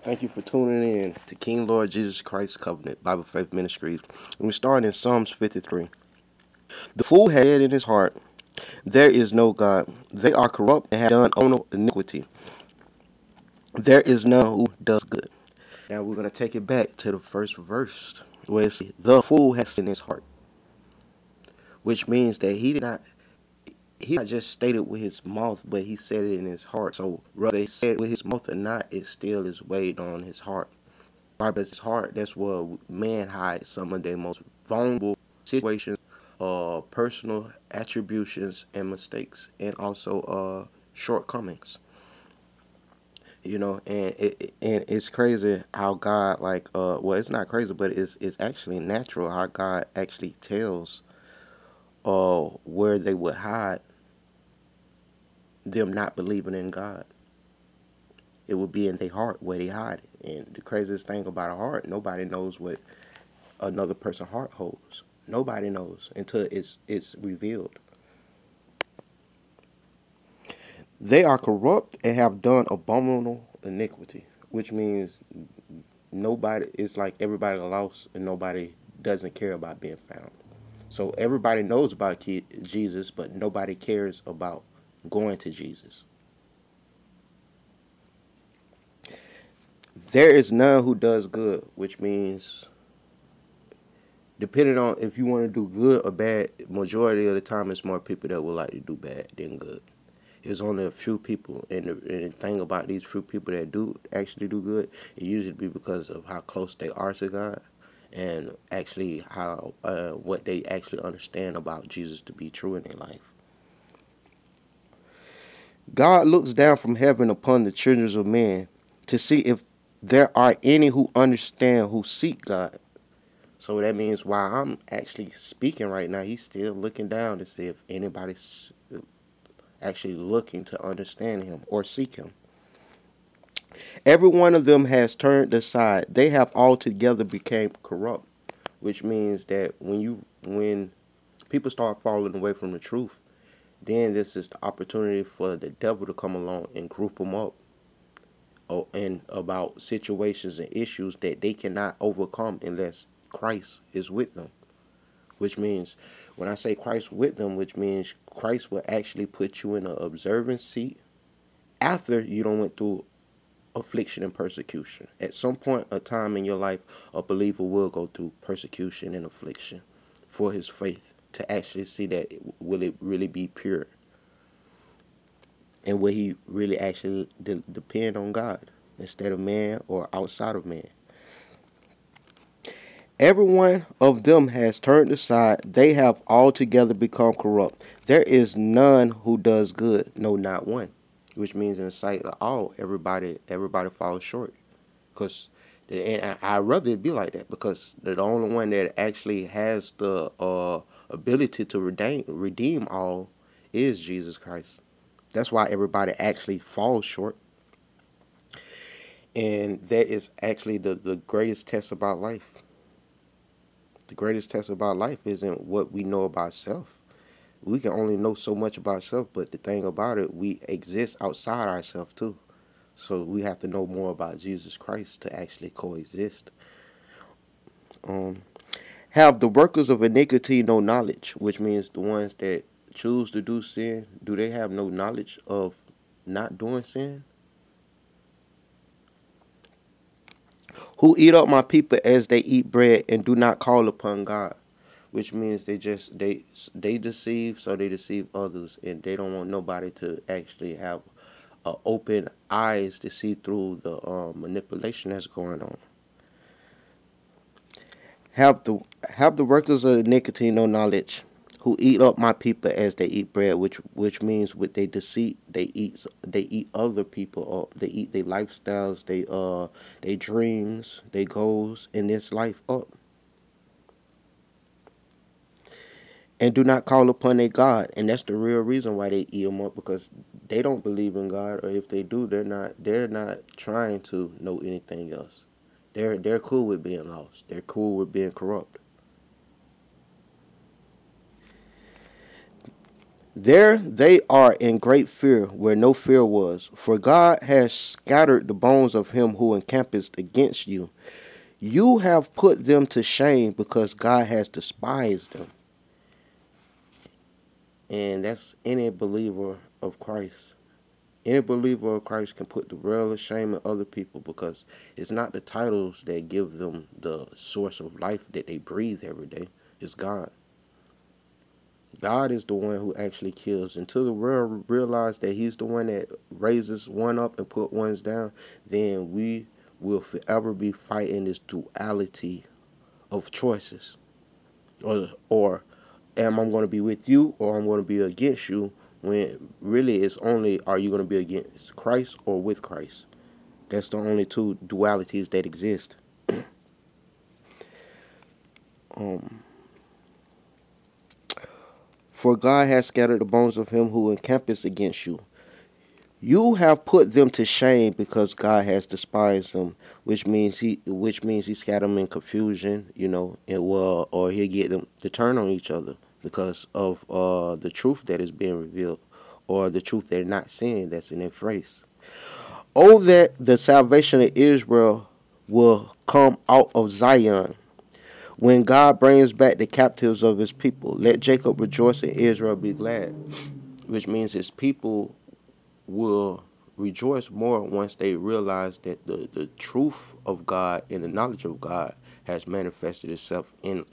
Thank you for tuning in to King Lord Jesus Christ Covenant Bible Faith Ministries. And we start in Psalms 53. The fool had said in his heart, "There is no God. They are corrupt and have done abominable iniquity. There is none who does good." Now we're going to take it back to the first verse where it says, "The fool has said in his heart," which means that he not just stated with his mouth, but he said it in his heart. So whether he said it with his mouth or not, it still is weighed on his heart. Because his heart, that's where man hides some of their most vulnerable situations, personal attributions and mistakes, and also shortcomings. And it's crazy how God, well, it's not crazy, but it's actually natural how God actually tells where they would hide them not believing in God. It would be in their heart where they hide it. And the craziest thing about a heart, nobody knows what another person's heart holds. Nobody knows until it's revealed. They are corrupt and have done abominable iniquity, which means nobody. It's like everybody lost and nobody doesn't care about being found. So everybody knows about Jesus, but nobody cares about going to Jesus. There is none who does good, which means depending on if you want to do good or bad, majority of the time it's more people that would like to do bad than good. There's only a few people, and the thing about these few people that do actually do good, it usually be because of how close they are to God, and actually how what they actually understand about Jesus to be true in their life. God looks down from heaven upon the children of men to see if there are any who understand, who seek God. So that means while I'm actually speaking right now, he's still looking down to see if anybody's actually looking to understand him or seek him. Every one of them has turned aside. They have altogether become corrupt, which means that when people start falling away from the truth, then this is the opportunity for the devil to come along and group them up and about situations and issues that they cannot overcome unless Christ is with them. Which means, when I say Christ with them, which means Christ will actually put you in an observing seat after you don't went through affliction and persecution. At some point, a time in your life, a believer will go through persecution and affliction for his faith to actually see that will it really be pure, and will he really actually depend on God instead of man or outside of man. Every one of them has turned aside. They have altogether become corrupt. There is none who does good, no, not one. Which means in the sight of all, everybody falls short. Because, and I'd rather it be like that, because the only one that actually has the ability to redeem all is Jesus Christ. That's why everybody actually falls short. And that is actually the greatest test about life. The greatest test about life isn't what we know about self. We can only know so much about self, but the thing about it, we exist outside ourselves too. So we have to know more about Jesus Christ to actually coexist. Um, have the workers of iniquity no knowledge, which means the ones that choose to do sin, do they have no knowledge of not doing sin? Who eat up my people as they eat bread and do not call upon God, which means they deceive, so they deceive others, and they don't want nobody to actually have open eyes to see through the manipulation that's going on. Have the workers of iniquity no knowledge, who eat up my people as they eat bread, which means with their deceit they eat other people up. They eat their lifestyles, they dreams, they goals in this life up, and do not call upon a God. And that's the real reason why they eat them up, because they don't believe in God, or if they do, they're not trying to know anything else. They're cool with being lost. They're cool with being corrupt. There they are in great fear where no fear was, for God has scattered the bones of him who encampeth against you. You have put them to shame because God has despised them. And that's any believer of Christ. Any believer of Christ can put the real to shame of other people because it's not the titles that give them the source of life that they breathe every day. It's God. God is the one who actually kills. Until the world realize that he's the one that raises one up and put ones down, then we will forever be fighting this duality of choices. Or am I going to be with you or I'm going to be against you, when really it's only are you going to be against Christ or with Christ. That's the only two dualities that exist. Um, for God has scattered the bones of him who encampeth against you. You have put them to shame because God has despised them, which means he scattered them in confusion, or he'll get them to turn on each other because of the truth that is being revealed, or the truth they're not seeing that's in their face. Oh, that the salvation of Israel will come out of Zion. When God brings back the captives of his people, let Jacob rejoice and Israel be glad, which means his people will rejoice more once they realize that the truth of God and the knowledge of God has manifested itself in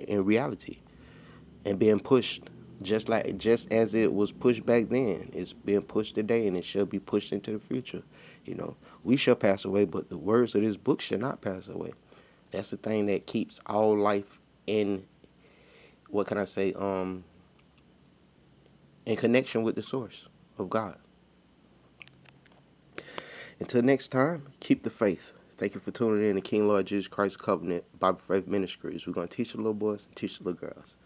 reality and being pushed just as it was pushed back then. It's being pushed today and it shall be pushed into the future. We shall pass away, but the words of this book shall not pass away. That's the thing that keeps all life in, what can I say, in connection with the source of God. Until next time, keep the faith. Thank you for tuning in to King Lord Jesus Christ Covenant Bible Faith Ministries. We're going to teach the little boys and teach the little girls.